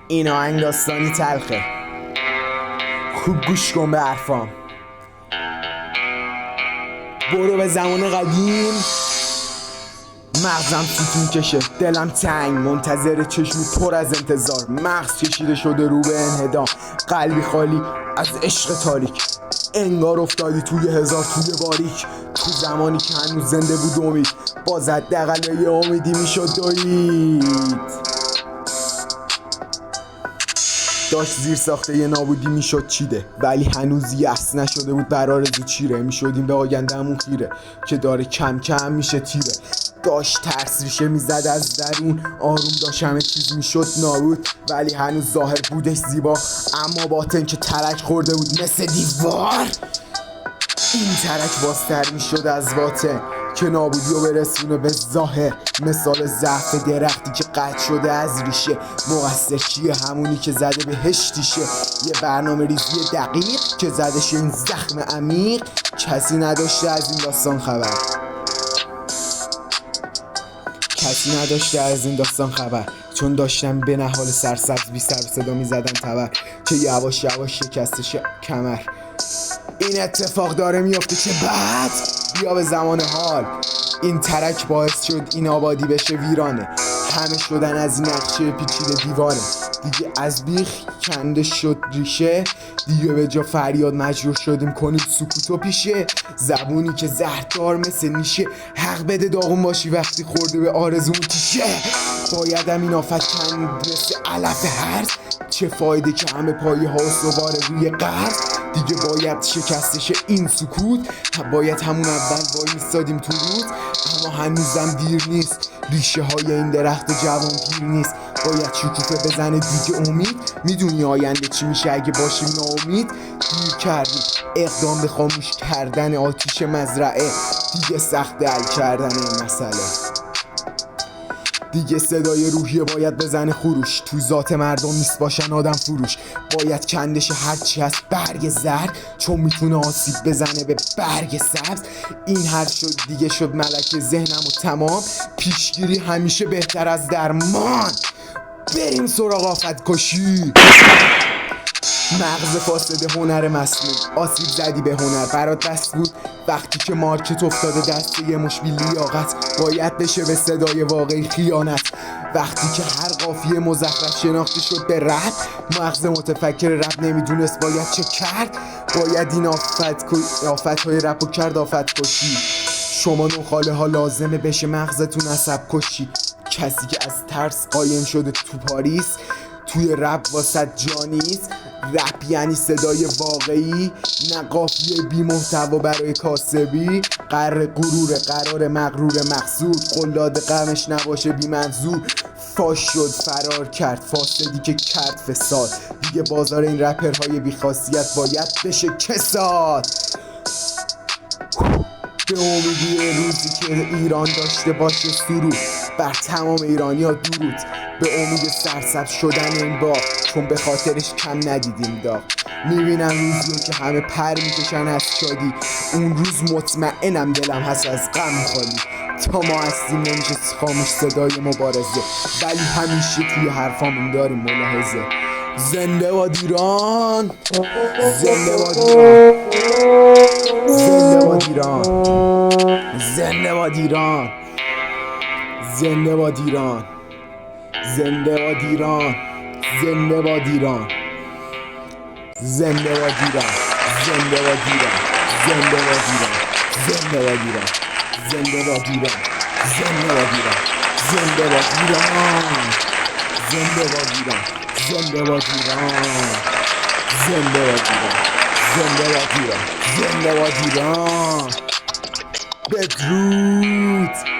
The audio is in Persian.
این آهنگ داستانی تلخه، خوب گوش کن به حرفام. برو به زمان قدیم، مغزم ستون کشه، دلم تنگ، منتظر چشمی پر از انتظار. مغز کشیده شده رو به انهدام، قلبی خالی از عشق تاریک. انگار افتادی توی هزار توی باریک، تو زمانی که هنوز زنده بود امید، باز حداقل به یه امیدی میشد دوید. داشت زیر ساخته یه نابودی میشد چیده، ولی هنوز یأس نشده بود بر آرزو چیره. میشدیم به آینده‌مون خیره که داره کم کم میشه تیره. داشت ترس ریشه میزد از درون، آروم داشت همه چیز میشد نابود، ولی هنوز ظاهر بودش زیبا، اما باطن که ترک خورده بود مثل دیوار. این ترک بازتر میشد از باطن که نابودی رو برسونه به ظاهر، مثال ضعف درختی که قطع شده از ریشه. مقصر کیه؟ همونی که زده بهش تیشه. یه برنامه ریزی دقیق که زدش این زخم عمیق. کسی نداشته از این داستان خبر، کسی نداشته از این داستان خبر، چون داشتم به نهال سرسبز بی سر صدا می زدن تبر که یواش یواش شکستش کمر. این اتفاق داره میفته که بعد بیا به زمان حال. این ترک باعث شد این آبادی بشه ویرانه، همه شدن از این نقشه پیچیده دیوانه. دیگه از بیخ کنده شد ریشه، دیگه به جا فریاد مجبور شدیم کنیم سکوت و پیشه. زبونی که زهردار مثل نیشه، حق بده داغون باشی وقتی خورده به آرزوم تیشه. بایدم این آفت کند مثل علف هرز، چه فایده که همه پایه ها سوار روی قرض. دیگه باید شکستش این سکوت، باید همون اول وای میستادیم تو روز. اما هنوزم دیر نیست، ریشه های این درخت جوان پیر نیست. باید شکوفه بزنه دیگه امید، میدونی آینده چی میشه اگه باشیم ناامید. دیر کردیم اقدام به خاموش کردن آتیش مزرعه، دیگه سخت حل کردن این مسئله. دیگه صدای روحیه باید بزنه خروش، تو ذات مردم نیست باشن آدم فروش. باید کندش هرچی هست برگ زرد، چون میتونه آسیب بزنه به برگ سبز. این هر شد دیگه شد ملک ذهنم و تمام، پیشگیری همیشه بهتر از درمان. بریم سراغ آفت کشی. مغز فاسد هنر مسموم، آسیب زدی به هنر برات بس بود. وقتی که مارکت افتاده دست یه مش بی لیاقت، باید بشه به صدای واقعی خیانت. وقتی که هر قافیه مزخرف شناخته شد به رپ، مغز متفکر رپ نمیدونست باید چه کرد. باید این آفت‌های رپو کرد آفت کشی. شما نخاله ها لازمه بشه مغزتون عصب کشی. کسی که از ترس قایم شده تو پاریس، توی رپ واسط جانیست. رپ یعنی صدای واقعی، نه قافیه بی محتوا برای کاسبی. قرار غرور، قرار مغرور مقصود، قلاد غمش نباشه بی منظور. فاش شد فرار کرد فاسدی که کرد فساد، دیگه بازار این رپرهای بی خاصیت باید بشه کساد. به امیدی روزی که ایران داشته باشه سرود، بر تمام ایرانی ها درود. به امید سرسبز شدن این باغ، چون به خاطرش کم ندیدیم داغ. میبینم روزی که همه پر میکشن از شادی، اون روز مطمئنم دلم هست از غم خالی. تا ما هستیم نمیشه خاموش صدای مبارزه، ولی همیشه توی حرفامون داریم ملاحظه. زنده باد ایران، زنده باد ایران، زنده باد ایران، زنده باد ایران، زنده باد ایران، زنده باد ایران، زنده باد ایران، زنده باد ایران، زنده باد ایران، زنده باد ایران، زنده باد ایران، زنده باد ایران، زنده باد ایران، زنده باد ایران، زنده باد ایران، زنده باد ایران، زنده باد ایران، زنده باد ایران، زنده باد ایران. بدرود.